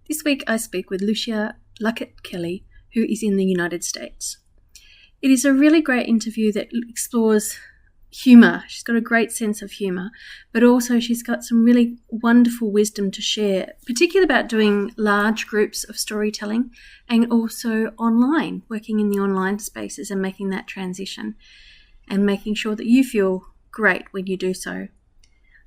This week I speak with Lucia Luckett Kelly, who is in the United States. It is a really great interview that explores humour. She's got a great sense of humour, but also she's got some really wonderful wisdom to share, particularly about doing large groups of storytelling and also online, working in the online spaces and making that transition and making sure that you feel great when you do so.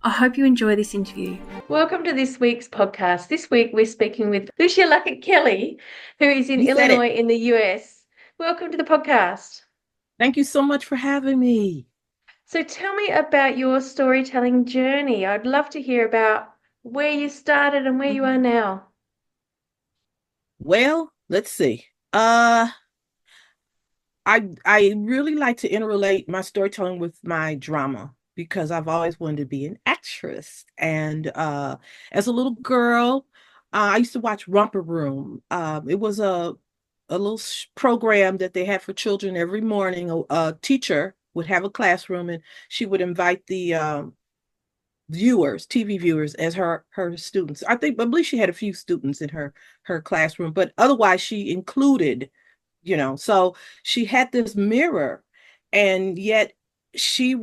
I hope you enjoy this interview. Welcome to this week's podcast. This week we're speaking with Lucia Luckett Kelly, who is in Illinois in the US. Welcome to the podcast. Thank you so much for having me. So tell me about your storytelling journey. I'd love to hear about where you started and where you are now. Well, let's see. I really like to interrelate my storytelling with my drama because I've always wanted to be an actress. And as a little girl, I used to watch Romper Room. It was a little program that they had for children every morning. A teacher would have a classroom and she would invite the viewers, TV viewers, as her students. I believe she had a few students in her classroom, but otherwise she included, so she had this mirror, and yet she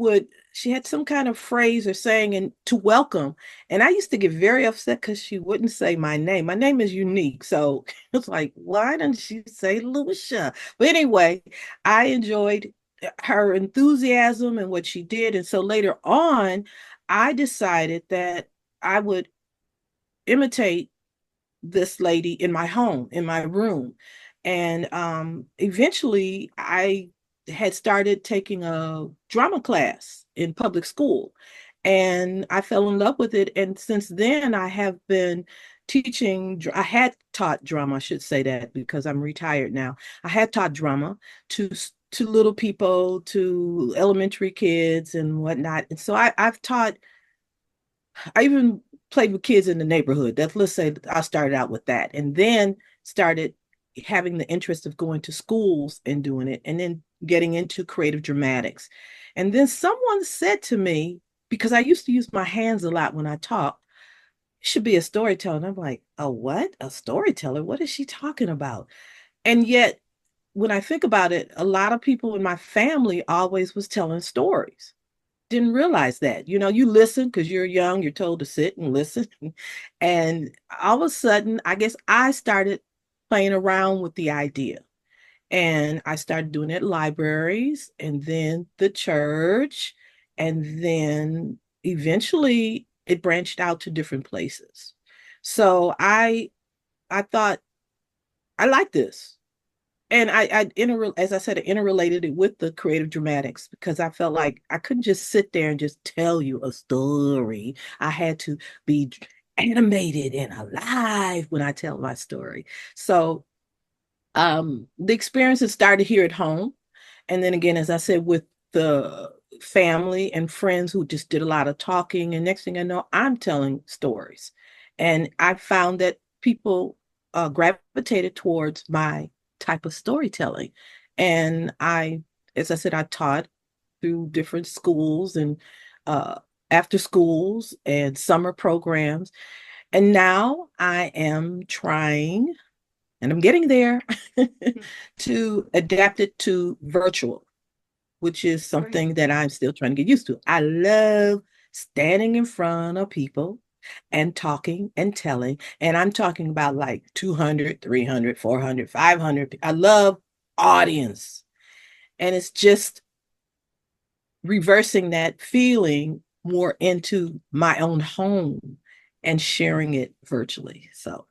had some kind of phrase or saying and to welcome. And I used to get very upset because she wouldn't say my name. My name is unique. So it's like, why didn't she say Lucia? But anyway, I enjoyed her enthusiasm and what she did. And so later on, I decided that I would imitate this lady in my home, in my room. And eventually I had started taking a drama class in public school and I fell in love with it. And since then, I have been teaching. I had taught drama, I should say that because I'm retired now. I had taught drama to little people, to elementary kids and whatnot. And so I've taught. I even played with kids in the neighborhood. Let's say I started out with that, and then started having the interest of going to schools and doing it, and then getting into creative dramatics. And then someone said to me, because I used to use my hands a lot when I talk, you should be a storyteller. And I'm like, a what? A storyteller? What is she talking about? And yet, when I think about it, a lot of people in my family always was telling stories. Didn't realize that. You listen because you're young, you're told to sit and listen. And all of a sudden, I guess I started playing around with the idea. And I started doing it at libraries and then the church. And then eventually it branched out to different places. So I thought, I like this. And as I said, I interrelated it with the creative dramatics because I felt like I couldn't just sit there and just tell you a story. I had to be animated and alive when I tell my story. So the experiences started here at home. And then again, as I said, with the family and friends who just did a lot of talking. And next thing I know, I'm telling stories. And I found that people gravitated towards my type of storytelling. And as I said, I taught through different schools and uh, after schools and summer programs. And now I am trying, and I'm getting there, to adapt it to virtual, which is something that I'm still trying to get used to. I love standing in front of people and talking and telling. And I'm talking about like 200, 300, 400, 500. I love audience. And it's just reversing that feeling more into my own home and sharing it virtually. So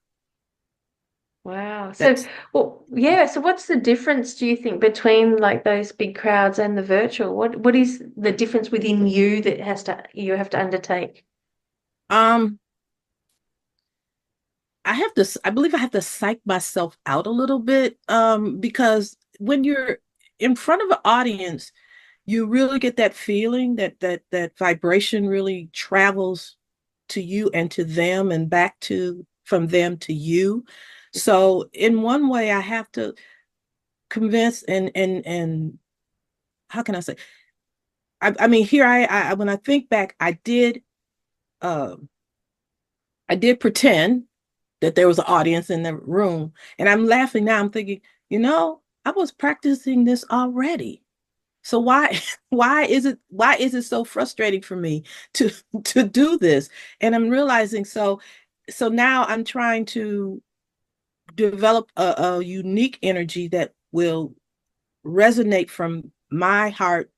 Wow. So, that's well, yeah. So, what's the difference, do you think, between like those big crowds and the virtual? What is the difference within you that you have to undertake? um I believe I have to psych myself out a little bit because when you're in front of an audience, you really get that feeling that vibration really travels to you and to them and back to from them to you. So in one way, I have to convince and how can I say? I mean, here I when I think back, uh, I did pretend that there was an audience in the room. And I'm laughing now. I'm thinking, I was practicing this already. So why why is it so frustrating for me to to do this? And I'm realizing so now I'm trying to develop a unique energy that will resonate from my heart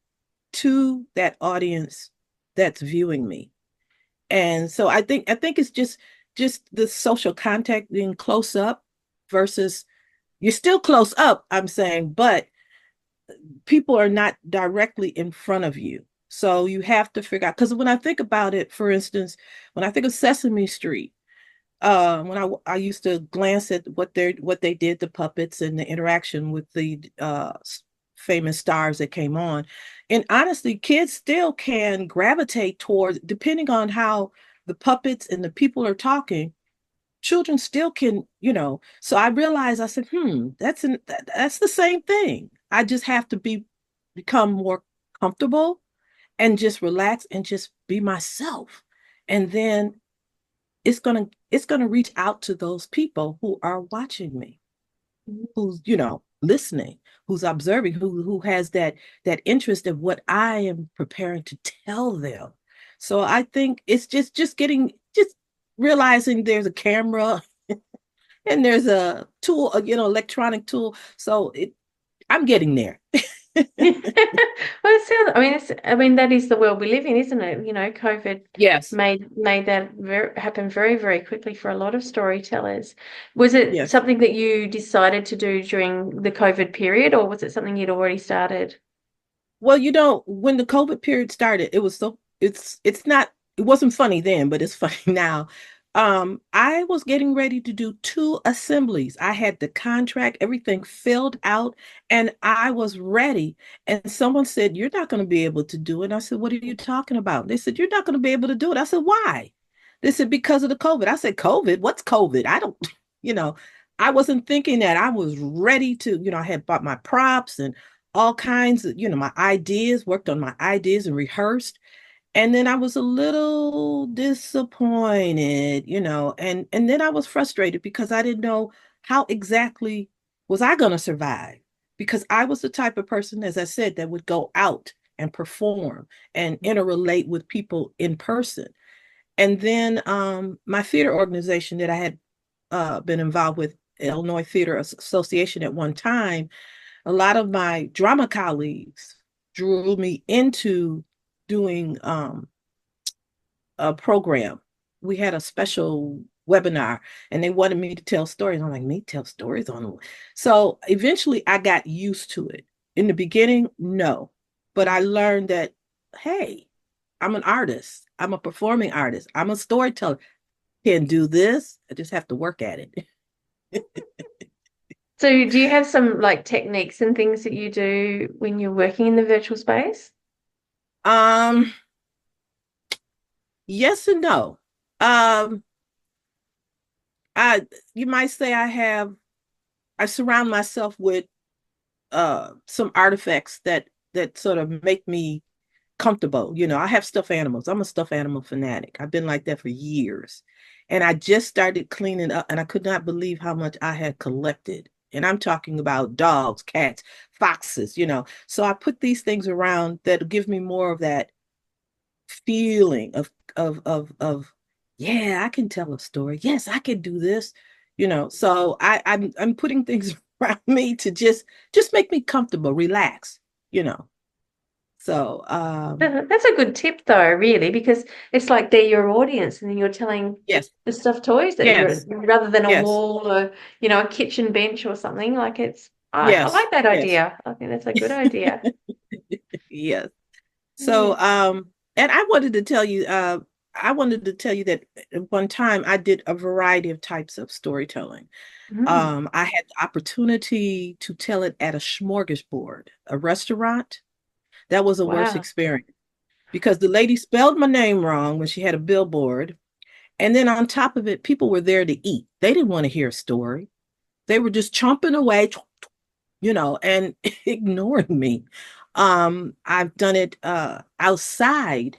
to that audience that's viewing me. And so I think it's just the social contact being close up versus you're still close up, I'm saying, but people are not directly in front of you. So you have to figure out, because when I think about it, for instance, when I think of Sesame Street, when I used to glance at what they did, the puppets and the interaction with the famous stars that came on, and honestly, kids still can gravitate towards, depending on how the puppets and the people are talking. Children still can, So I realized, I said, that's the same thing. I just have to become more comfortable and just relax and just be myself, and then it's gonna reach out to those people who are watching me, who's listening, who's observing, who has that interest of what I am preparing to tell them. So I think it's just realizing there's a camera and there's a tool, electronic tool. So I'm getting there. Well, it sounds, I mean, that is the world we live in, isn't it? COVID Yes, made that happen very, very quickly for a lot of storytellers. Was it yes. something that you decided to do during the COVID period, or was it something you'd already started? Well, when the COVID period started, it wasn't funny then, but it's funny now. I was getting ready to do two assemblies. I had the contract, everything filled out, and I was ready. And someone said, "You're not going to be able to do it." And I said, "What are you talking about?" They said, "You're not going to be able to do it." I said, "Why?" They said, "Because of the COVID." I said, "COVID? What's COVID?" I don't, you know, I wasn't thinking that. I was ready to, I had bought my props and all kinds of, my ideas, worked on my ideas and rehearsed. And then I was a little disappointed, and then I was frustrated because I didn't know how exactly was I going to survive, because I was the type of person, as I said, that would go out and perform and interrelate with people in person. And then my theater organization that I had been involved with, Illinois Theater Association, at one time, a lot of my drama colleagues drew me into doing a program. We had a special webinar and they wanted me to tell stories. I'm like, me tell stories on. So eventually I got used to it. In the beginning, no. But I learned that, hey, I'm an artist. I'm a performing artist. I'm a storyteller. Can do this. I just have to work at it. So do you have some like techniques and things that you do when you're working in the virtual space? um, yes and no. Um, I you might say I surround myself with some artifacts that sort of make me comfortable. I have stuffed animals. I'm a stuffed animal fanatic. I've been like that for years. And I just started cleaning up and I could not believe how much I had collected. And I'm talking about dogs, cats, foxes. So I put these things around that give me more of that feeling of yeah, I can tell a story. Yes, I can do this. So I'm putting things around me to just make me comfortable, relax, you know. So That's a good tip though, really, because it's like they're your audience and then you're telling yes, the stuffed toys that you're yes, rather than a yes, wall or, a kitchen bench or something. Like I yes, like that yes, idea. I think that's a good idea. yes. So Yeah. and I wanted to tell you that at one time I did a variety of types of storytelling. Mm. I had the opportunity to tell it at a smorgasbord, a restaurant. That was a worse Wow. experience because the lady spelled my name wrong when she had a billboard. And then on top of it, people were there to eat. They didn't want to hear a story. They were just chomping away, and ignoring me. I've done it outside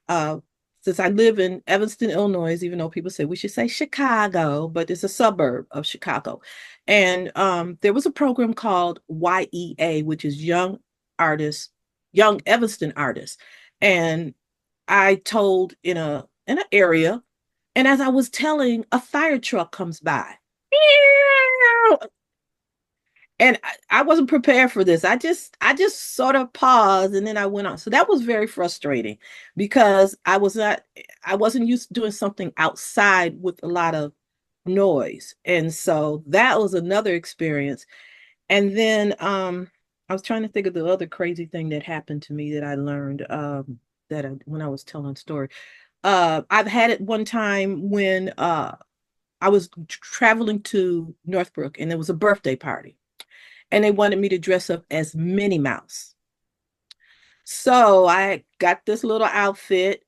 uh, since I live in Evanston, Illinois, even though people say we should say Chicago, but it's a suburb of Chicago. And there was a program called YEA, which is Young Artists, Young Evanston Artists. And I told in an area, and as I was telling, a fire truck comes by. And I wasn't prepared for this. I just sort of paused and then I went on. So that was very frustrating because I wasn't used to doing something outside with a lot of noise. And so that was another experience. And then I was trying to think of the other crazy thing that happened to me that I learned when I was telling story. I've had it one time when I was traveling to Northbrook and there was a birthday party and they wanted me to dress up as Minnie Mouse. So I got this little outfit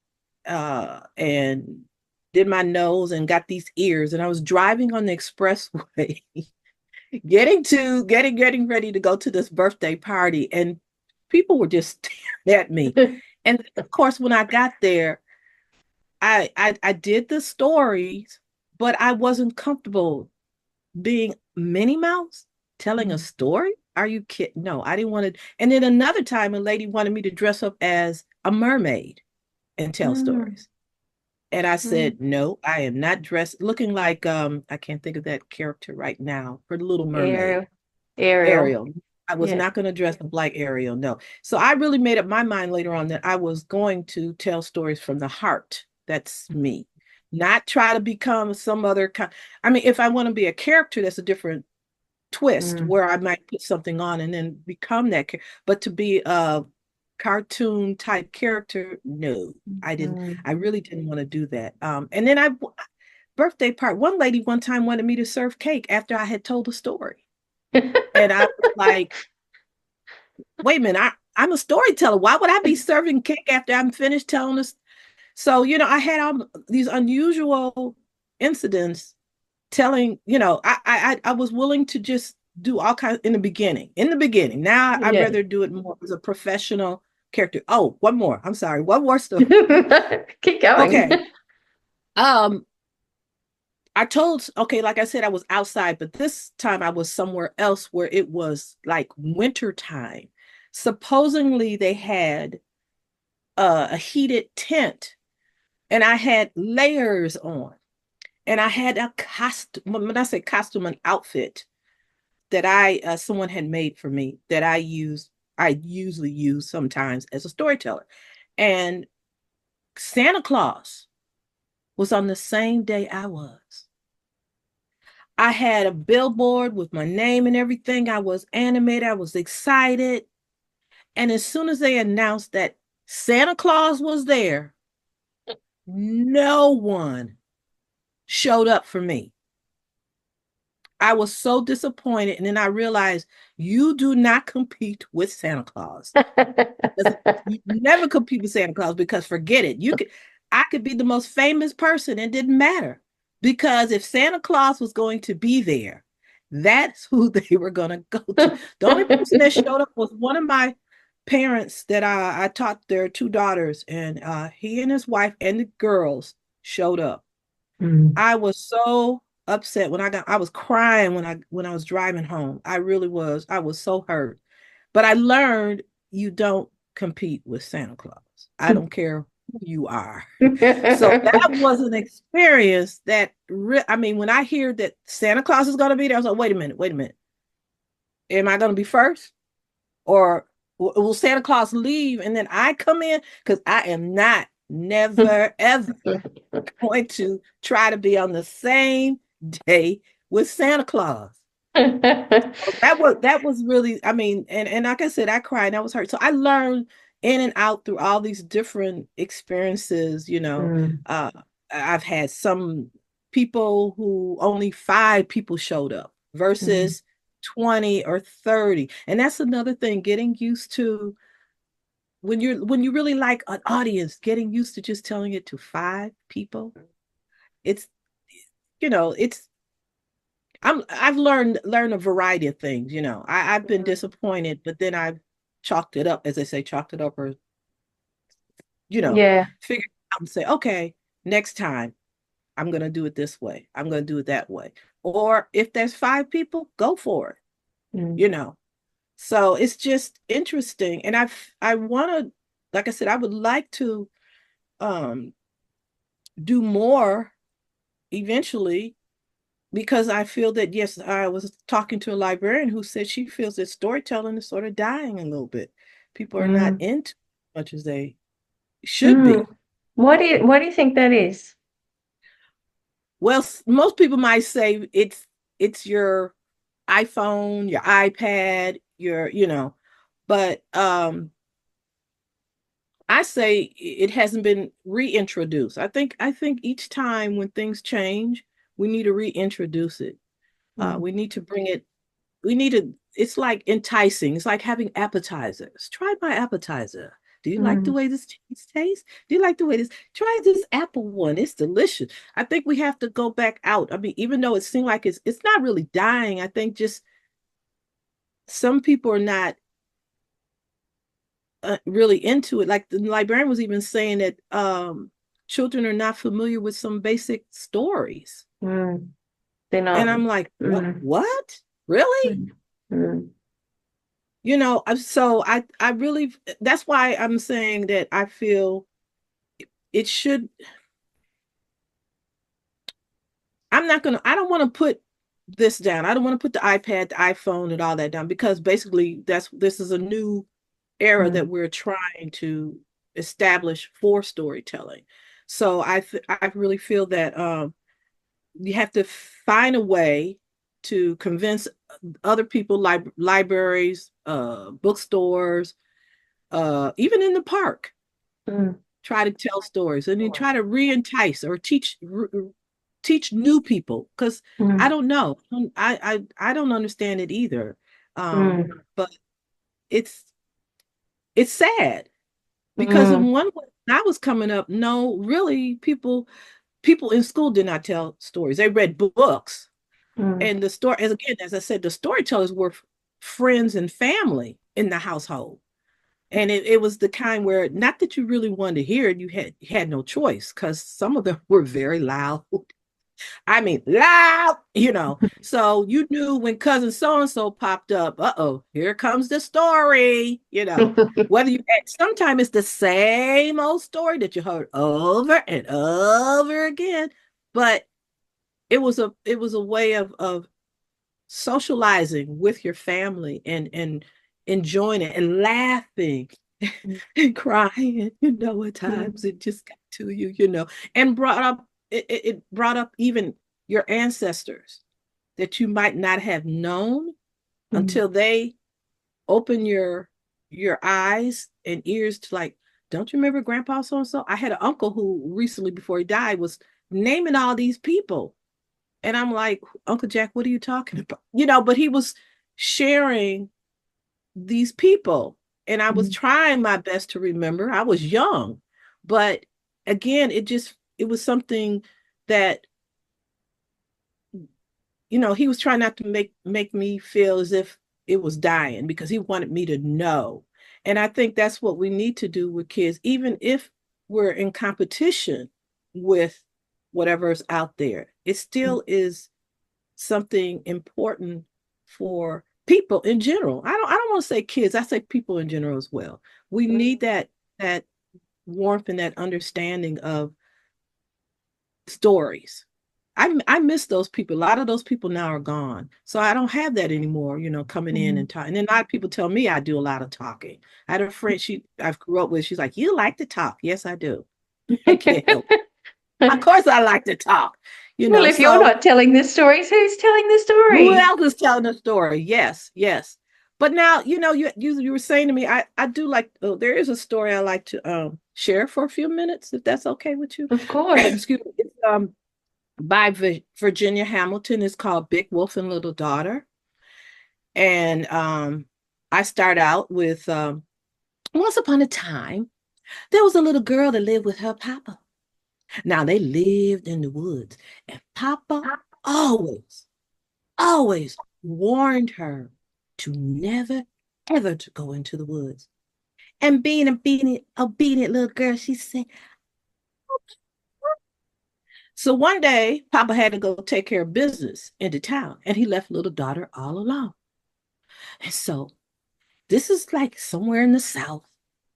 and did my nose and got these ears, and I was driving on the expressway, getting ready to go to this birthday party, and people were just staring at me. And of course, when I got there, I did the stories, but I wasn't comfortable being Minnie Mouse telling a story. Are you kidding? No, I didn't want to. And then another time, a lady wanted me to dress up as a mermaid and tell stories. And I said, no, I am not dressed looking like I can't think of that character right now for the Little Mermaid. Ariel. I was not going to dress up like Ariel, no. So I really made up my mind later on that I was going to tell stories from the heart. That's me. Not try to become some other kind. I mean, if I want to be a character, that's a different twist where I might put something on and then become that. But to be a cartoon type character, no, I didn't. I really didn't want to do that. And then birthday part. One lady one time wanted me to serve cake after I had told a story, and I was like, "Wait a minute, I'm a storyteller. Why would I be serving cake after I'm finished telling this?" So I had all these unusual incidents. Telling, I was willing to just do all kinds in the beginning. Now I'd rather do it more as a professional character. Oh, one more. I'm sorry. One more story. Keep going. Okay. Like I said, I was outside, but this time I was somewhere else where it was like winter time. Supposedly they had a heated tent and I had layers on. And I had a costume, when I say costume, an outfit that someone had made for me that I usually use sometimes as a storyteller. And Santa Claus was on the same day I was. I had a billboard with my name and everything. I was animated. I was excited. And as soon as they announced that Santa Claus was there, no one showed up for me. I was so disappointed. And then I realized you do not compete with Santa Claus. You never compete with Santa Claus because forget it. I could be the most famous person. It didn't matter because if Santa Claus was going to be there, that's who they were going to go to. The only person that showed up was one of my parents that I taught their two daughters, and he and his wife and the girls showed up. I was so upset I was crying when I was driving home. I really was. I was so hurt. But I learned you don't compete with Santa Claus. I don't care who you are. So that was an experience that when I hear that Santa Claus is going to be there, I was like, wait a minute. Am I going to be first? Or will Santa Claus leave and then I come in? Because I am never, ever going to try to be on the same day with Santa Claus. So that was really, and like I said, I cried and I was hurt. So I learned in and out through all these different experiences, I've had some people who only 5 people showed up versus 20 or 30. And that's another thing, getting used to when you really like an audience, getting used to just telling it to 5 people. I've learned a variety of things. I've been disappointed, but then I've chalked it up, as they say, chalked it up, or figured and say, okay, next time I'm going to do it this way. I'm going to do it that way. Or if there's 5 people, go for it, you know. So it's just interesting. And I want to, like I said, I would like to do more eventually, because I feel that, yes, I was talking to a librarian who said she feels that storytelling is sort of dying a little bit. People are not into as much as they should be. Why do you think that is? Well, most people might say it's your iPhone, your iPad, your, but I say it hasn't been reintroduced. I think each time when things change, we need to reintroduce it. We need to bring it. We need to. It's like enticing. It's like having appetizers. Try my appetizer. Do you like the way this cheese tastes? Do you like the way this? Try this apple one. It's delicious. I think we have to go back out. I mean, even though it seemed like it's not really dying, I think just some people are not really into it. Like the librarian was even saying that children are not familiar with some basic stories. They're not. And I'm like, what? Really? So I really, that's why I'm saying that I feel it should, I don't want to put this down. I don't want to put the iPad, the iPhone, and all that down, because basically this is a new era that we're trying to establish for storytelling. So I really feel that you have to find a way to convince other people, libraries, bookstores, even in the park. Try to tell stories, and then try to re-entice or teach new people, because I don't know. I don't understand it either. But it's sad, because in one way, when I was coming up, no, really, people in school did not tell stories. They read books. And the story, as I said, the storytellers were friends and family in the household. And it was the kind where, not that you really wanted to hear it, you had no choice, because some of them were very loud. I mean, loud, So you knew when cousin so-and-so popped up, here comes the story, Whether sometimes it's the same old story that you heard over and over again, but it was a way of socializing with your family, and enjoying it and laughing and crying, at times it just got to you, and it brought up even your ancestors that you might not have known until they open your eyes and ears to, like, don't you remember Grandpa so and so? I had an uncle who recently, before he died, was naming all these people. And I'm like, Uncle Jack, what are you talking about? But he was sharing these people. And I was trying my best to remember. I was young. But again, it was something that, he was trying not to make me feel as if it was dying, because he wanted me to know. And I think that's what we need to do with kids, even if we're in competition with whatever's out there. It still is something important for people in general. I don't want to say kids, I say people in general as well. We need that warmth and that understanding of stories. I miss those people. A lot of those people now are gone. So I don't have that anymore, coming in and talking. And then a lot of people tell me I do a lot of talking. I had a friend I grew up with, she's like, you like to talk. Yes, I do. I can't help it. Of course I like to talk. Well, if you're not telling the stories, who's telling the story? Who else is telling the story? Yes. But now, you were saying to me, I do like, there is a story I like to share for a few minutes, if that's okay with you. Of course. Excuse me. It's by Virginia Hamilton. It's called Big Wolf and Little Daughter. And I start out with, once upon a time, there was a little girl that lived with her papa. Now, they lived in the woods, and Papa always warned her to never, ever to go into the woods. And being an obedient little girl, she said, So one day, Papa had to go take care of business into town, and he left little daughter all alone. And so this is like somewhere in the South,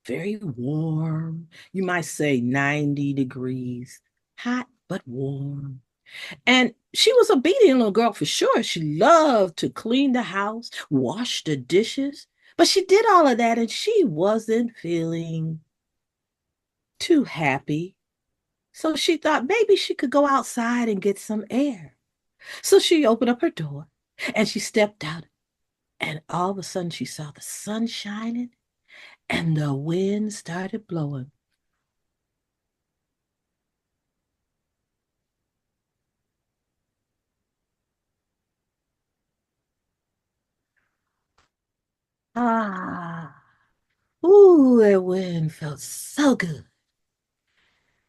very warm. You might say 90 degrees, hot but warm. And she was a obedient little girl for sure. She loved to clean the house, wash the dishes, but she did all of that and she wasn't feeling too happy. So she thought maybe she could go outside and get some air. So she opened up her door and she stepped out. And all of a sudden, she saw the sun shining and the wind started blowing. Ah, ooh, that wind felt so good.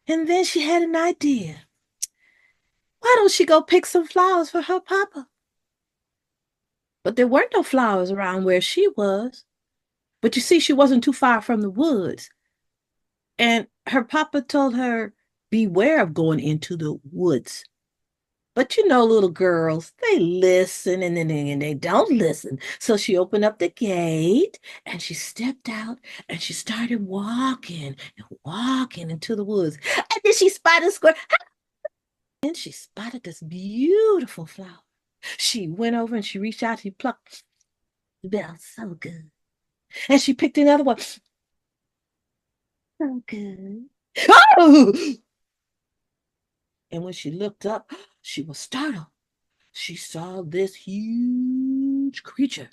And then she had an idea. Why don't she go pick some flowers for her papa? But there weren't no flowers around where she was. But you see, she wasn't too far from the woods. And her papa told her, beware of going into the woods. But you know, little girls, they listen and then they don't listen. So she opened up the gate and she stepped out and she started walking and walking into the woods. And then she spotted a squirrel. And she spotted this beautiful flower. She went over and she reached out, she plucked. It smelled so good. And she picked another one. So good. Oh! And when she looked up, she was startled. She saw this huge creature.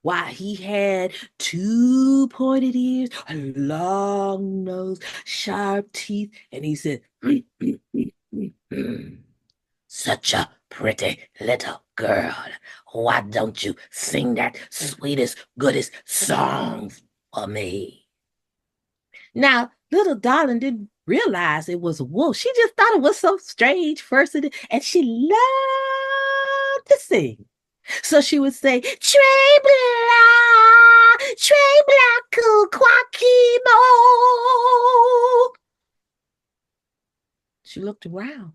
Why, he had two pointed ears, a long nose, sharp teeth, and he said, such a pretty little girl. Why don't you sing that sweetest, goodest song for me? Now, little darling didn't realize it was a wolf. She just thought it was so strange first, and she loved to sing. So she would say, Trey blah, quackimo. She looked around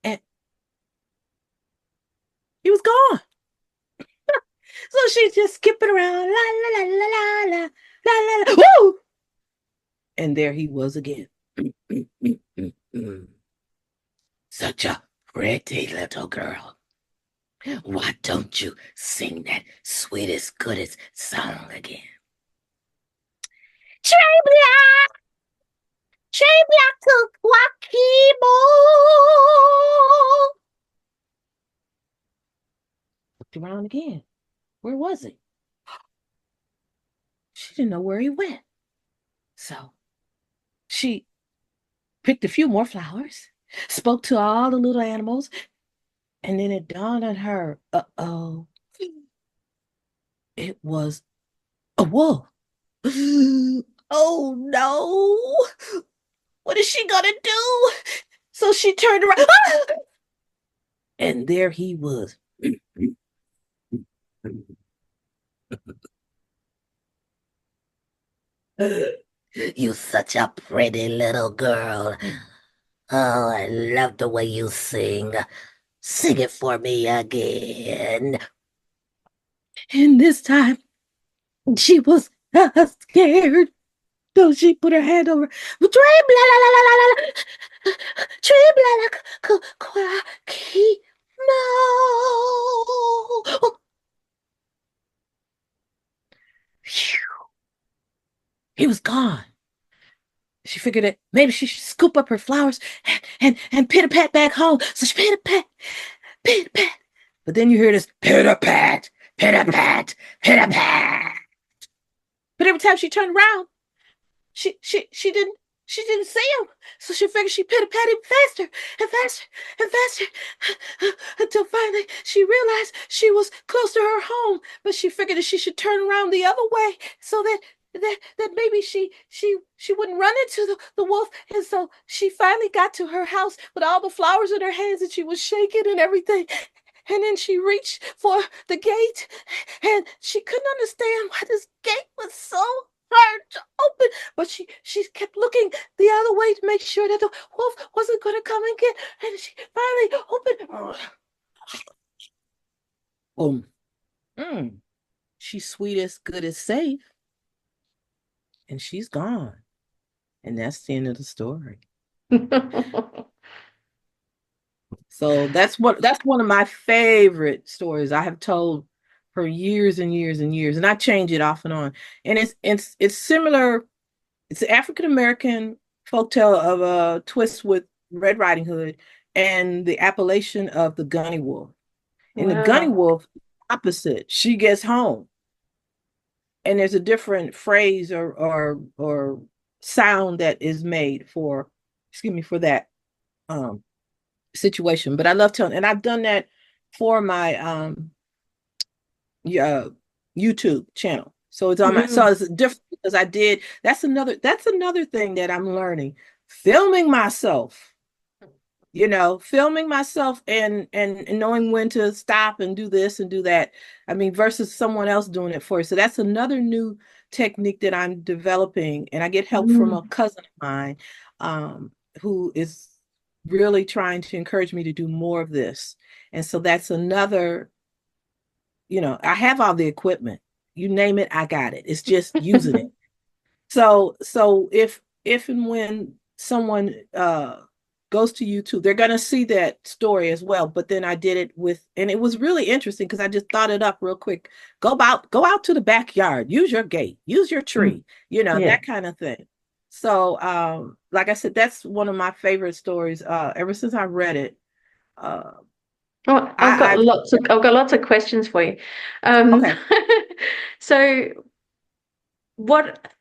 and he was gone. So she just skipping around, la la la la la la la la. Woo! And there he was again. Such a pretty little girl. Why don't you sing that sweetest, goodest song again? Trey Black, Wakimo. Looked around again. Where was he? She didn't know where he went. So she picked a few more flowers, spoke to all the little animals, and then it dawned on her, uh-oh, it was a wolf. Oh no, what is she gonna do? So she turned around, and there he was. You such a pretty little girl. Oh, I love the way you sing. Sing it for me again. And this time, she was scared. So she put her hand over. He was gone. She figured that maybe she should scoop up her flowers and pitter-pat back home. So she pitter-pat, pitter-pat. But then you hear this pitter-pat, pitter-pat, pitter-pat. But every time she turned around, she didn't see him. So she figured she pitter-patted faster and faster and faster until finally she realized she was close to her home. But she figured that she should turn around the other way so that maybe she wouldn't run into the wolf. And so she finally got to her house with all the flowers in her hands and she was shaking and everything. And then she reached for the gate and she couldn't understand why this gate was so hard to open, but she kept looking the other way to make sure that the wolf wasn't going to come and get, and she finally opened. Boom. She's sweet as good as safe, and she's gone. And that's the end of the story. So that's one of my favorite stories I have told for years and years and years, and I change it off and on. And it's similar. It's an African American folktale of a twist with Red Riding Hood and the appellation of the Gunny Wolf. In the Gunny Wolf, opposite, she gets home, and there's a different phrase or sound that is made for, for that situation. But I love telling, and I've done that for my YouTube channel. So it's on my, so it's different because that's another thing that I'm learning. Filming myself, filming myself and knowing when to stop and do this and do that. I mean, versus someone else doing it for you. So that's another new technique that I'm developing. And I get help from a cousin of mine who is really trying to encourage me to do more of this. And so that's another, I have all the equipment. You name it, I got it. It's just using it. So if and when someone goes to YouTube, they're going to see that story as well. But then I did it and it was really interesting because I just thought it up real quick. Go out to the backyard, use your gate, use your tree, that kind of thing. So, like I said, that's one of my favorite stories. Ever since I read it, I've got lots of questions for you. Okay. So, what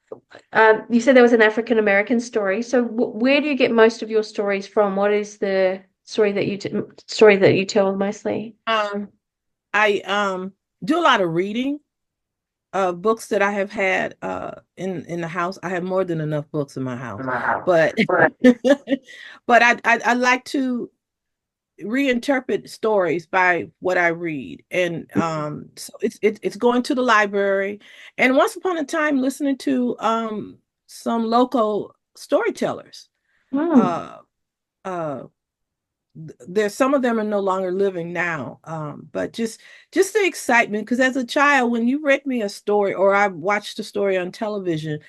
you said there was an African American story. So, where do you get most of your stories from? What is the story that you tell mostly? I do a lot of reading. Books that I have had in the house. I have more than enough books in my house, but but I like to reinterpret stories by what I read, and so it's going to the library, and once upon a time listening to some local storytellers. There's some of them are no longer living now, but just the excitement, because as a child, when you read me a story or I watched a story on television,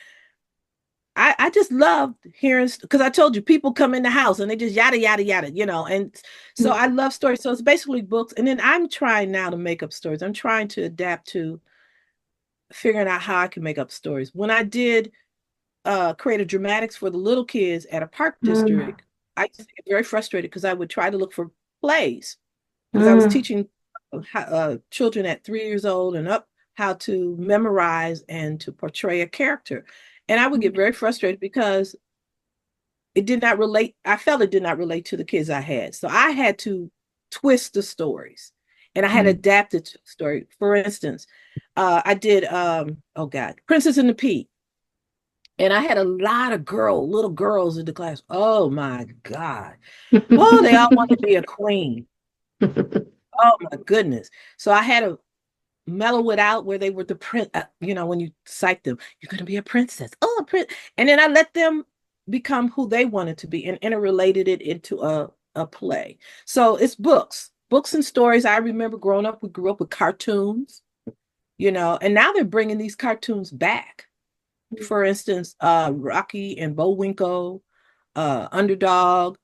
I just loved hearing, because I told you people come in the house and they just yada yada yada, and so I love stories. So it's basically books, and then I'm trying now to make up stories. I'm trying to adapt to figuring out how I can make up stories. When I did creative dramatics for the little kids at a park district, I used to get very frustrated because I would try to look for plays, because I was teaching children at 3 years old and up how to memorize and to portray a character. And I would get very frustrated because it did not relate. I felt it did not relate to the kids I had. So I had to twist the stories, and I had adapted to the story. For instance, I did, Princess and the Pea. And I had a lot of little girls in the class. Oh my God. Oh, they all want to be a queen. Oh my goodness. So I had to mellow it out where they were the prince, when you cite them, you're going to be a princess. Oh, a prince. And then I let them become who they wanted to be and interrelated it into a play. So it's books and stories. I remember growing up, we grew up with cartoons, and now they're bringing these cartoons back. For instance, Rocky and Bullwinkle, Underdog,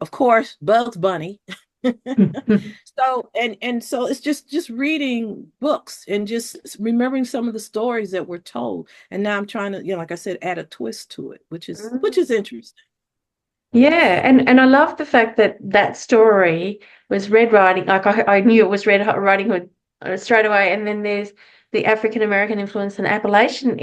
of course, Bugs Bunny. So so it's just reading books and just remembering some of the stories that were told. And now I'm trying to, like I said, add a twist to it, which is interesting. Yeah, and I love the fact that story was Red Riding. Like I knew it was Red Riding Hood straight away, and then there's the African American influence and Appalachian,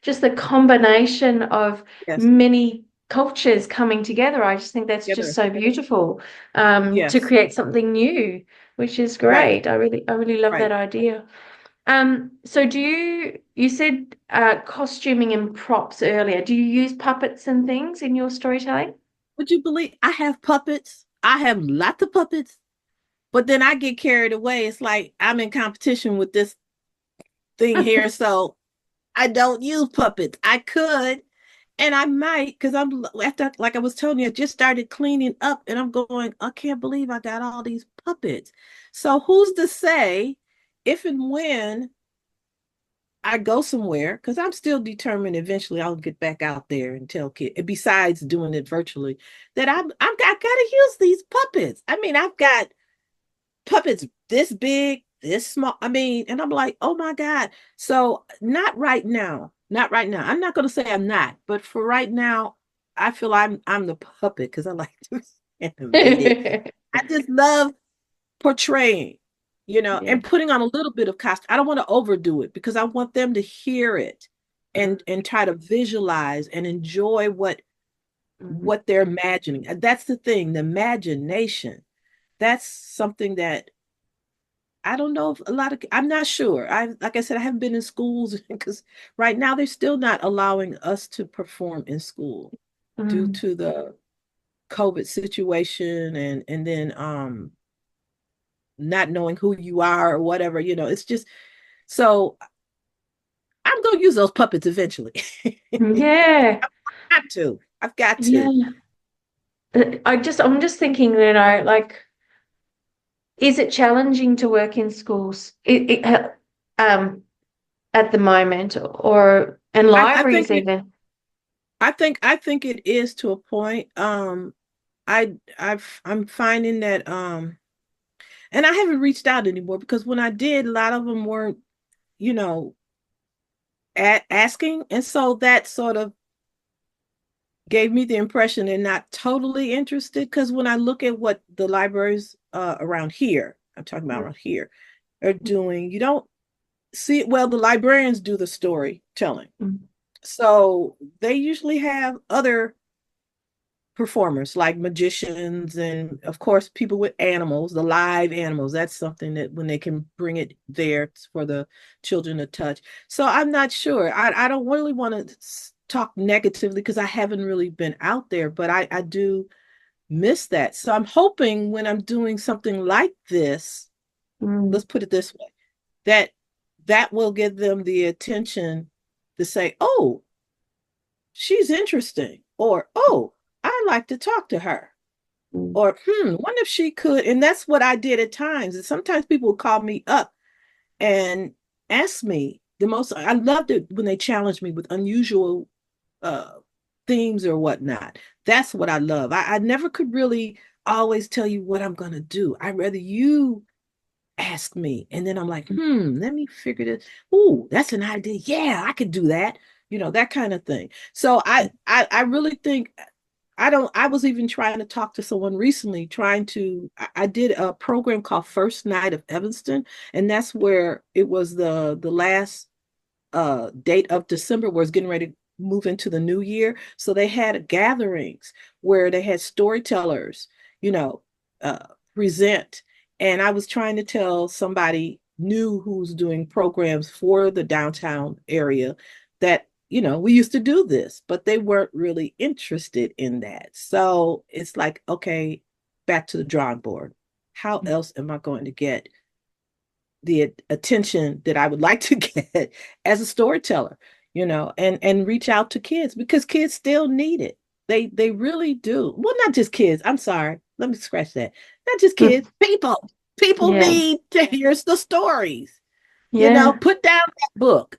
just the combination of many cultures coming together. I just think that's just so beautiful to create something new, which is great. I really love that idea. So you said costuming and props earlier. Do you use puppets and things in your storytelling? Would you believe I have puppets? I have lots of puppets, but then I get carried away. It's like I'm in competition with this thing here. So I don't use puppets. I could, and I might, because I'm after, like I was telling you, I just started cleaning up, and I'm going, I can't believe I got all these puppets. So who's to say if and when I go somewhere, because I'm still determined eventually I'll get back out there and tell kids, besides doing it virtually, that I gotta use these puppets. I mean, I've got puppets this big, this small. I mean, and I'm like, oh my God. So not right now. Not right now. I'm not gonna say I'm not, but for right now, I feel I'm the puppet because I like to animate it. I just love portraying, Yeah. and putting on a little bit of costume. I don't want to overdo it because I want them to hear it and try to visualize and enjoy Mhm. what they're imagining. And that's the thing, the imagination. That's something that I don't know if I'm not sure. Like I said, I haven't been in schools because right now they're still not allowing us to perform in school due Mm. to the COVID situation and then not knowing who you are or whatever, it's just so I'm gonna use those puppets eventually. Yeah. I've got to. Yeah. I'm just thinking, like, is it challenging to work in schools um, at the moment, or and I think libraries it even? I think it is to a point. I'm finding that and I haven't reached out anymore because when I did, a lot of them weren't, you know, asking. And so that sort of gave me the impression they're not totally interested. Because when I look at what the libraries around here, I'm talking about around here, are doing, you don't see it. Well, the librarians do the storytelling. Mm. So they usually have other performers like magicians and of course people with animals, the live animals. That's something that when they can bring it there for the children to touch. So I'm not sure. I don't really want to talk negatively because I haven't really been out there, but I do miss that. So I'm hoping when I'm doing something like this, Mm. let's put it this way, that that will give them the attention to say, oh, she's interesting, or oh, I like to talk to her, Mm. or wonder if she could. And that's what I did at times. And sometimes people would call me up and ask me the most. I loved it when they challenged me with unusual uh themes or whatnot. That's what I love. I never could really always tell you what I'm gonna do. I'd rather you ask me. And then I'm like, let me figure this. Ooh, that's an idea. Yeah, I could do that. That kind of thing. So I really think I was even trying to talk to someone recently, I did a program called First Night of Evanston, and that's where it was the last date of December where it's getting ready to move into the new year. So they had gatherings where they had storytellers, you know, uh, present. And I was trying to tell somebody new who's doing programs for the downtown area that, we used to do this, but they weren't really interested in that. So it's like, okay, back to the drawing board. How else am I going to get the attention that I would like to get as a storyteller, and reach out to kids because kids still need it. They really do. Well, not just kids. I'm sorry. Let me scratch that. Not just kids, people. People Yeah. need to hear the stories. Yeah. Put down that book,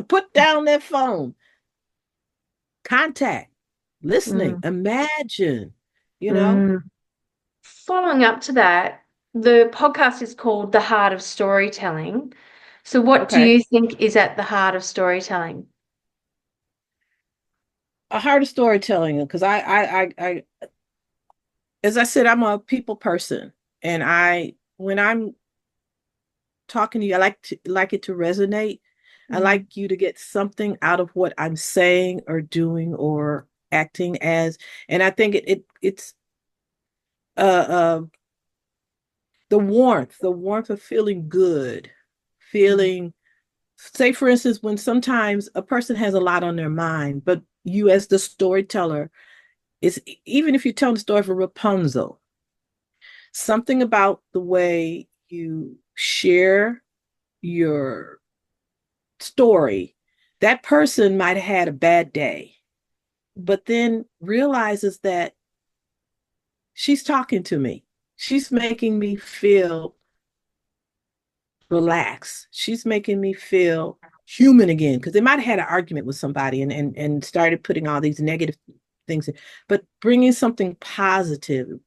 put down that phone, contact, listening, Mm. imagine, you know. Mm. Following up to that, the podcast is called The Heart of Storytelling. So what do Okay. you think is at the heart of storytelling? A heart of storytelling because I as I said, I'm a people person, and when I'm talking to you, I like it to resonate. I Mm. like you to get something out of what I'm saying or doing or acting as, and I think it's uh uh the warmth of feeling good, Mm. feeling. Say for instance, when sometimes a person has a lot on their mind, but you as the storyteller, it's even if you're telling the story of Rapunzel, something about the way you share your story that person might have had a bad day, but then realizes that she's talking to me. She's making me feel relaxed. She's making me feel human again, because they might have had an argument with somebody and started putting all these negative things in, but bringing something positive,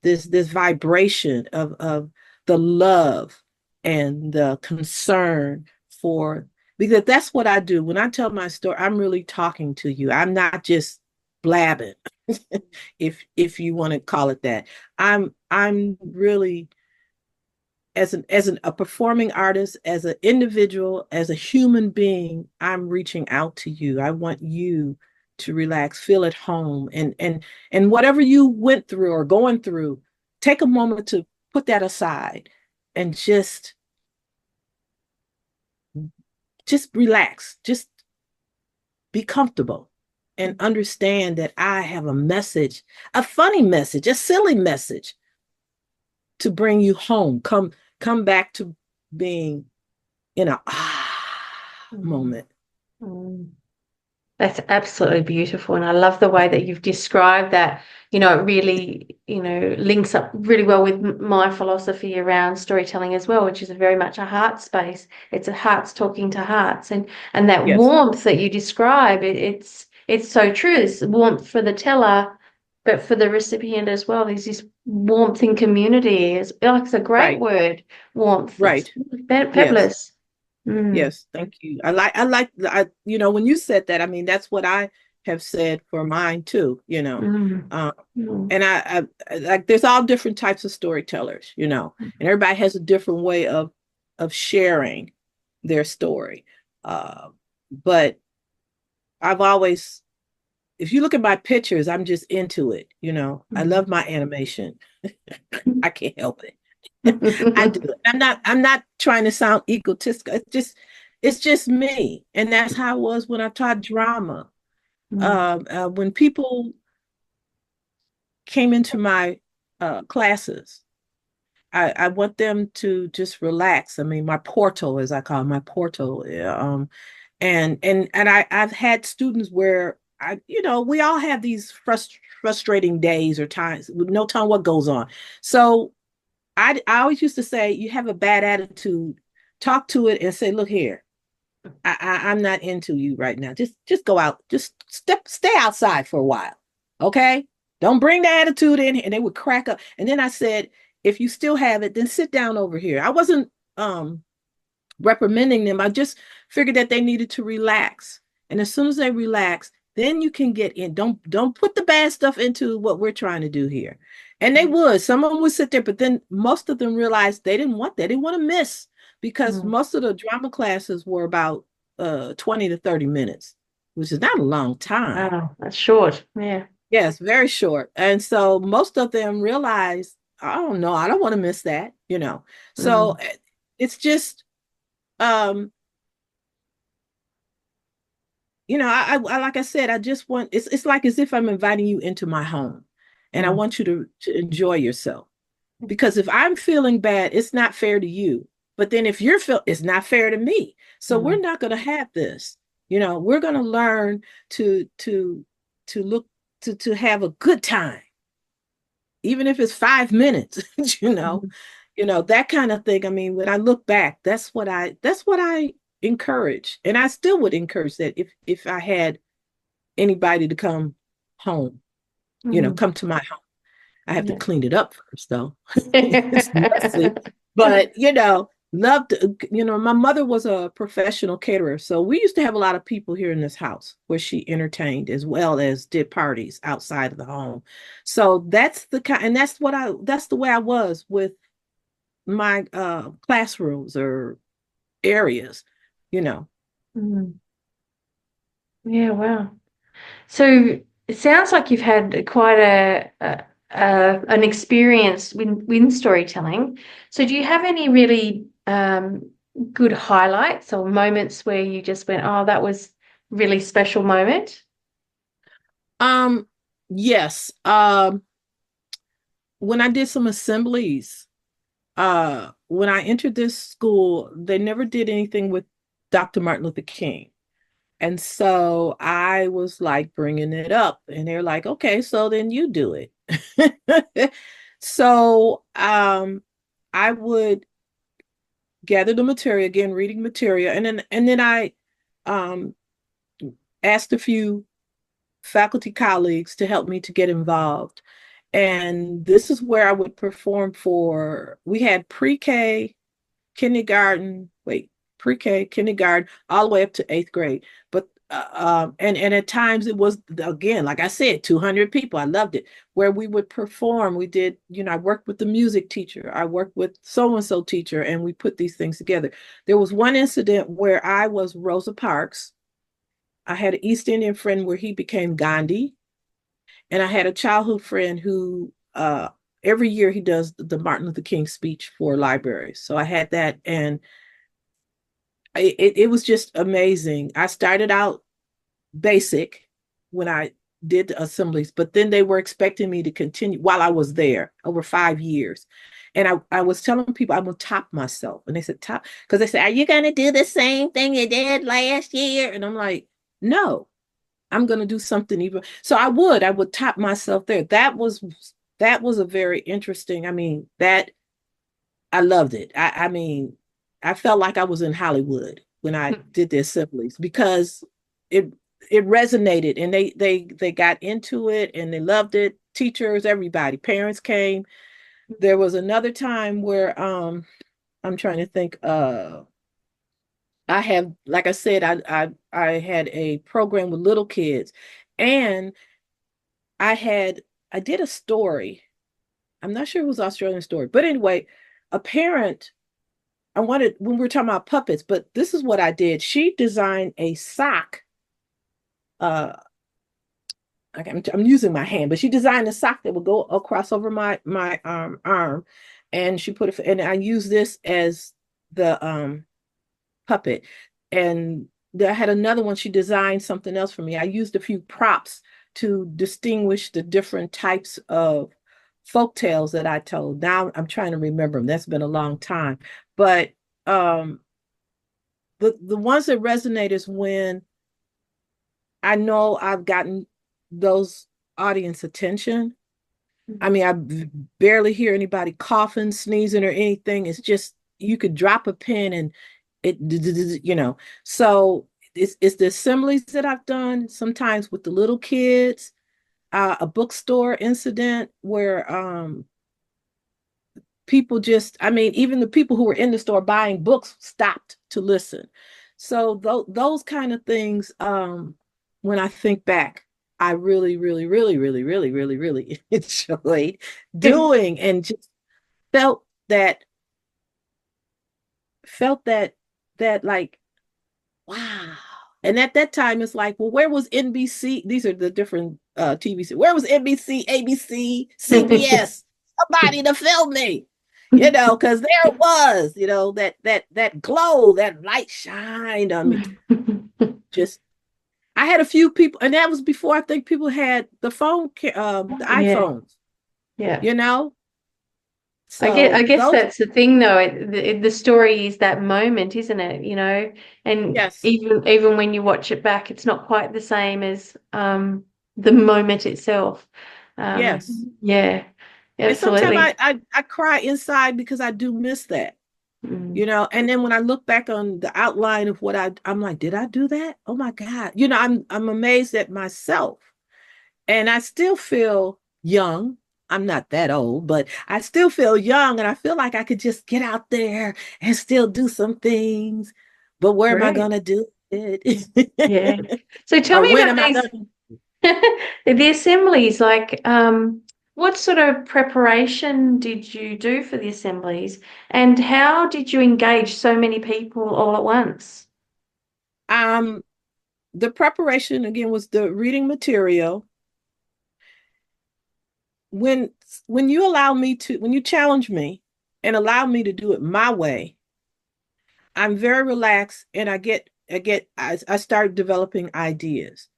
this vibration of the love and the concern for, because that's what I do when I tell my story. I'm really talking to you. I'm not just blabbing, if you want to call it that. I'm really, a performing artist, as an individual, as a human being, I'm reaching out to you. I want you to relax, feel at home, and whatever you went through or going through, take a moment to put that aside and just relax, just be comfortable, and understand that I have a message, a funny message, a silly message to bring you home. Come back to being in a moment. That's absolutely beautiful. And I love the way that you've described that. It really, links up really well with my philosophy around storytelling as well, which is very much a heart space. It's a hearts talking to hearts. And that Yes. warmth that you describe, it's so true. It's warmth for the teller, but for the recipient as well. There's this warmth in community. It's a great word, warmth. Right. It's fabulous. Yes, thank you. When you said that, I mean, that's what I have said for mine too, and I like, there's all different types of storytellers, and everybody has a different way of sharing their story. But I've always, if you look at my pictures, I'm just into it, I love my animation. I can't help it. I do. I'm not trying to sound egotistical. It's just me. And that's how it was when I taught drama. When people came into my classes, I want them to just relax. I mean, my portal, as I call it, my portal. And I've had students where we all have these frustrating days or times with no telling what goes on. So I always used to say, you have a bad attitude, talk to it and say, look here, I'm not into you right now. Just go out, just stay outside for a while. Okay. Don't bring the attitude in. And they would crack up. And then I said, if you still have it, then sit down over here. I wasn't reprimanding them. I just figured that they needed to relax. And as soon as they relax, then you can get in. Don't put the bad stuff into what we're trying to do here. And they would. Some of them would sit there, but then most of them realized they didn't want that. They didn't want to miss, because most of the drama classes were about 20 to 30 minutes, which is not a long time. Wow, that's short. Yeah. Yes, very short. And so most of them realized, I don't know, I don't want to miss that, So it's just, I like I said, I just want, it's like as if I'm inviting you into my home, and I want you to enjoy yourself. Because if I'm feeling bad, it's not fair to you. But then if it's not fair to me. So we're not going to have this. We're going to learn to look to have a good time, even if it's 5 minutes. That kind of thing. I mean, when I look back, that's what I encourage, and I still would encourage that if I had anybody to come home, come to my home. I have to clean it up first, though. It's messy, but love to. My mother was a professional caterer, so we used to have a lot of people here in this house where she entertained as well as did parties outside of the home. So that's the kind, and that's the way I was with my classrooms or areas. Yeah, wow. So it sounds like you've had quite an experience with storytelling. So do you have any really good highlights or moments where you just went, oh, that was really special moment? Yes. When I did some assemblies, when I entered this school, they never did anything with Dr. Martin Luther King. And so I was like bringing it up, and they're like, okay, so then you do it. So I would gather the material again, reading material, and then I um, asked a few faculty colleagues to help me to get involved. And this is where I would perform for, we had pre-K, kindergarten, pre-K, kindergarten, all the way up to eighth grade. But and at times it was, again, like I said, 200 people. I loved it. Where we would perform, we did, I worked with the music teacher, I worked with so and so teacher, and we put these things together. There was one incident where I was Rosa Parks. I had an East Indian friend where he became Gandhi, and I had a childhood friend who every year he does the Martin Luther King speech for libraries. So I had that, and it was just amazing. I started out basic when I did the assemblies, but then they were expecting me to continue while I was there over 5 years. And I was telling people I'm gonna top myself. And they said, top, because they said, are you gonna do the same thing you did last year? And I'm like, no, I'm gonna do something even. So I would top myself there. That was a very interesting, that I loved it. I mean, I felt like I was in Hollywood when I did the assemblies, because it it resonated, and they got into it and they loved it. Teachers, everybody, parents came. There was another time where I'm trying to think, I have, like I said, I had a program with little kids, and I did a story. I'm not sure it was an Australian story, but anyway, a parent, I wanted, when we were talking about puppets, but this is what I did. She designed a sock. Uh, I'm using my hand, but she designed a sock that would go across over my arm, and she put it, and I used this as the puppet. And I had another one. She designed something else for me. I used a few props to distinguish the different types of folk tales that I told. Now I'm trying to remember them. That's been a long time. But um, the ones that resonate is when I know I've gotten those audience attention. I mean, I barely hear anybody coughing, sneezing, or anything. It's just, you could drop a pin and it. So it's the assemblies that I've done, sometimes with the little kids, a bookstore incident where people just, even the people who were in the store buying books stopped to listen. So those kind of things, when I think back, I really, really, really, really, really, really, really enjoyed doing, and just felt that felt that like, wow. And at that time, it's like, well, where was NBC? These are the different TV. Where was NBC, ABC, CBS? Somebody to film me, because there it was, that glow, that light shined on me. Just, I had a few people, and that was before I think people had the iPhones. Yeah. So I guess that's the thing, though. The story is that moment, isn't it? And yes, even when you watch it back, it's not quite the same as the moment itself. yes. Yeah, And sometimes absolutely. I cry inside because I do miss that. And then when I look back on the outline of what I'm like, did I do that? Oh my God. I'm amazed at myself. And I still feel young. I'm not that old, but I still feel young, and I feel like I could just get out there and still do some things. But where am I Great. going to do it? Yeah. So tell Or me when about am I these going to? the assemblies. Like, what sort of preparation did you do for the assemblies, and how did you engage so many people all at once? The preparation again was the reading material. When when you challenge me and allow me to do it my way, I'm very relaxed, and I start developing ideas.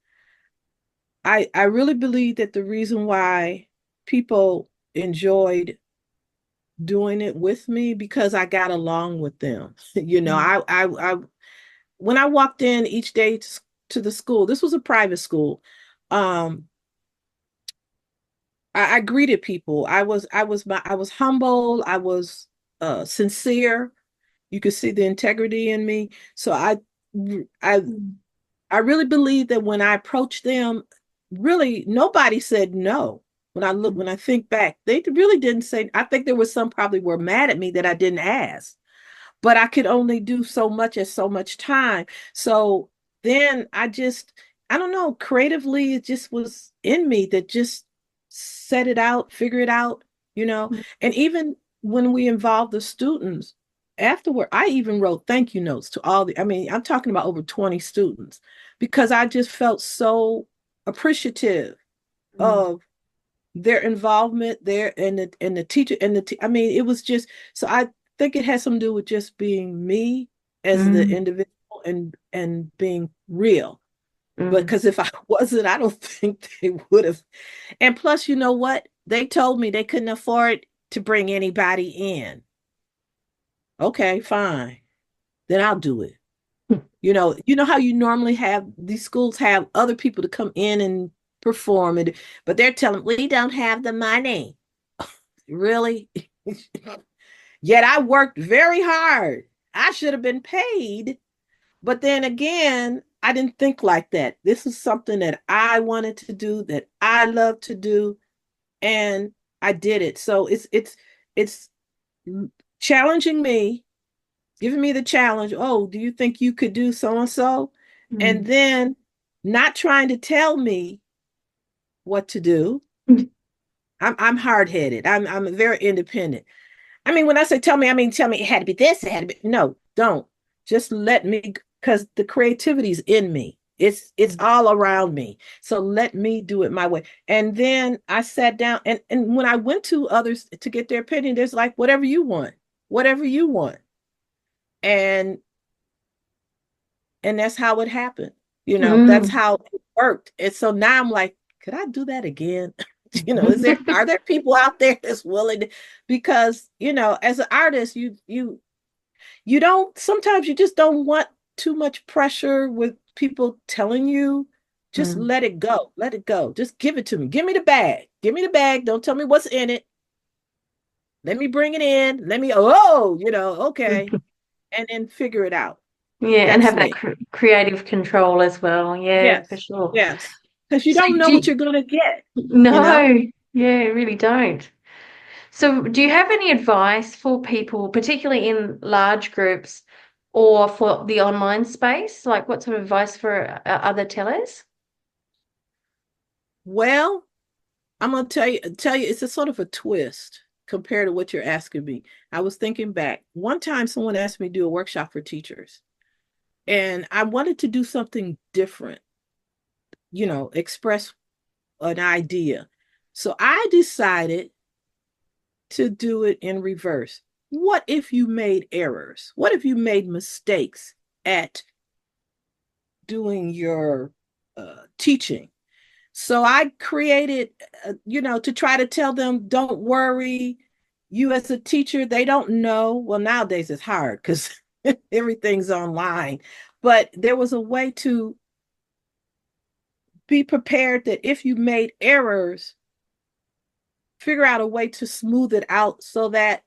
I really believe that the reason why people enjoyed doing it with me, because I got along with them. Mm. I when I walked in each day to to the school. This was a private school. Um, I greeted people. I was humble. I was sincere. You could see the integrity in me. So I I really believe that when I approached them, really nobody said no. When I think back, they really didn't say. I think there was some probably were mad at me that I didn't ask, but I could only do so much at so much time. So then I don't know, creatively, it just was in me that just set it out, figure it out, you know. And even when we involved the students afterward, I even wrote thank you notes to I mean, I'm talking about over 20 students because I just felt so appreciative of their involvement there and the teacher I mean, it was just so I think it has something to do with just being me as the individual and being real. Because if I wasn't, I don't think they would have. And plus, you know what? They told me they couldn't afford to bring anybody in. Okay, fine. Then I'll do it. You know how you normally have these schools have other people to come in and perform it, but they're telling we don't have the money. Really? Yet I worked very hard. I should have been paid. But then again, I didn't think like that. This is something that I wanted to do, that I love to do, and I did it. So it's challenging me, giving me the challenge. Oh, do you think you could do so and so? And then not trying to tell me what to do. I'm hard-headed. I'm very independent. I mean, when I say tell me, I mean tell me it had to be this, it had to be no, don't. Just let me because the creativity's in me. It's all around me. So let me do it my way. And then I sat down and when I went to others to get their opinion, there's like whatever you want, whatever you want. And that's how it happened. That's how it worked. And so now I'm like, could I do that again? Are there people out there that's willing to, because as an artist you don't, sometimes you just don't want too much pressure with people telling you. Just let it go, just give it to me, give me the bag, don't tell me what's in it, let me bring it in, let me okay, and then figure it out. Yeah, and That's have that me. creative control as well. Yeah, for Yes, sure. yes, because you So don't know what you're going to get. no, yeah, really don't. So do you have any advice for people, particularly in large groups or for the online space? Like what sort of advice for other tellers? Well, I'm going to tell you, it's a sort of a twist compared to what you're asking me. I was thinking back. One time someone asked me to do a workshop for teachers, and I wanted to do something different, express an idea. So I decided to do it in reverse. What if you made errors? What if you made mistakes at doing your teaching? So I created, to try to tell them, don't worry. You as a teacher, they don't know. Well, nowadays it's hard because everything's online. But there was a way to be prepared that if you made errors, figure out a way to smooth it out so that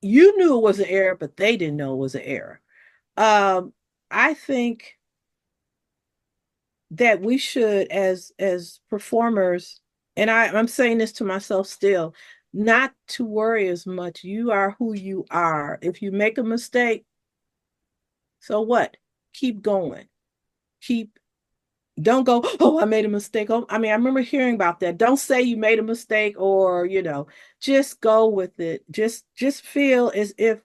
you knew it was an error, but they didn't know it was an error. I think that we should, as performers, and I'm saying this to myself still, not to worry as much. You are who you are. If you make a mistake, so what? Keep going. Don't go, oh, I made a mistake. Oh, I mean, I remember hearing about that. Don't say you made a mistake, or just go with it. Just feel as if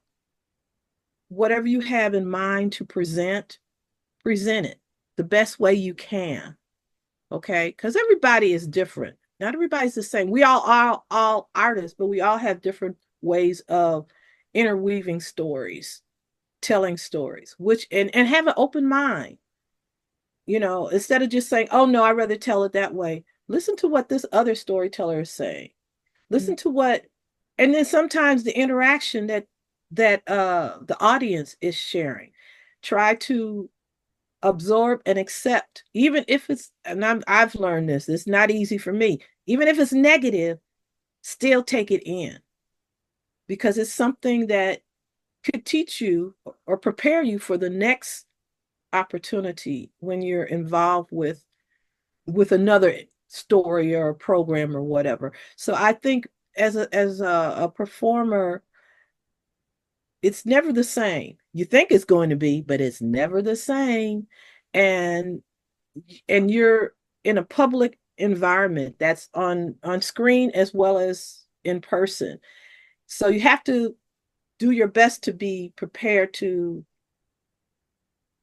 whatever you have in mind to present it the best way you can. Okay, because everybody is different. Not everybody's the same. We all are all artists, but we all have different ways of interweaving stories, telling stories, which and have an open mind. Instead of just saying, oh no, I'd rather tell it that way. Listen to what this other storyteller is saying. Listen to what, and then sometimes the interaction that the audience is sharing. Try to absorb and accept, even if it's, and I've learned this, it's not easy for me, even if it's negative, still take it in, because it's something that could teach you or prepare you for the next opportunity when you're involved with another story or a program or whatever. So I think as a performer, it's never the same. You think it's going to be, but it's never the same. And you're in a public environment that's on screen as well as in person. So you have to do your best to be prepared to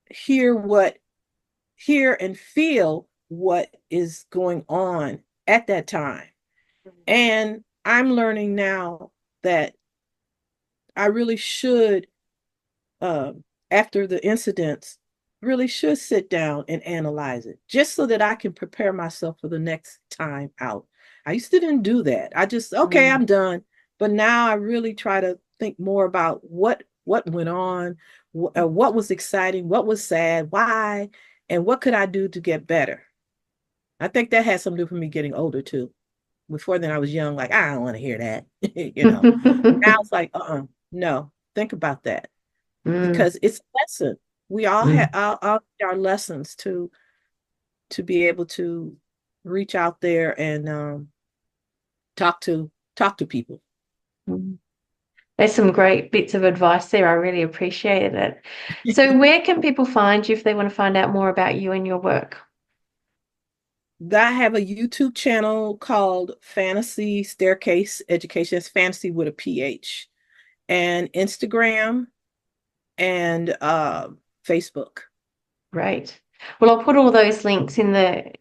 hear and feel what is going on at that time. And I'm learning now that I really should, after the incidents, really should sit down and analyze it, just so that I can prepare myself for the next time out. I used to didn't do that. I just, okay, I'm done. But now I really try to think more about what went on, what was exciting, what was sad, why, and what could I do to get better. I think that has something to do with me getting older too. Before then I was young, like, I don't want to hear that. Now it's like, no, think about that. Because it's a lesson. We all have our lessons to be able to reach out there and talk to people. There's some great bits of advice there. I really appreciated it. So where can people find you if they want to find out more about you and your work? I have a YouTube channel called Phantasy Staircase Education. It's fantasy with a PH. And Instagram and Facebook. Great. Well, I'll put all those links in the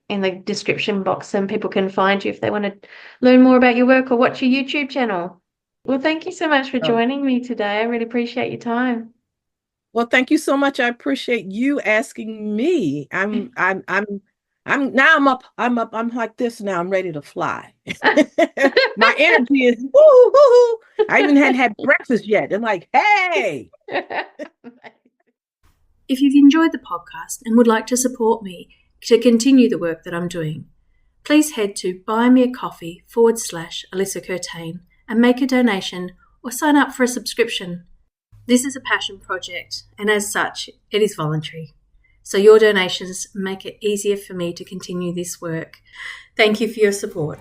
description box, and people can find you if they want to learn more about your work or watch your YouTube channel. Well, thank you so much for joining me today. I really appreciate your time. Well, thank you so much. I appreciate you asking me. I'm like this now. I'm ready to fly. My energy is woo, woo. I even hadn't had breakfast yet. I'm like, hey. If you've enjoyed the podcast and would like to support me to continue the work that I'm doing, please head to buymeacoffee.com/Alyssa Curtain and make a donation or sign up for a subscription. This is a passion project, and as such, it is voluntary. So your donations make it easier for me to continue this work. Thank you for your support.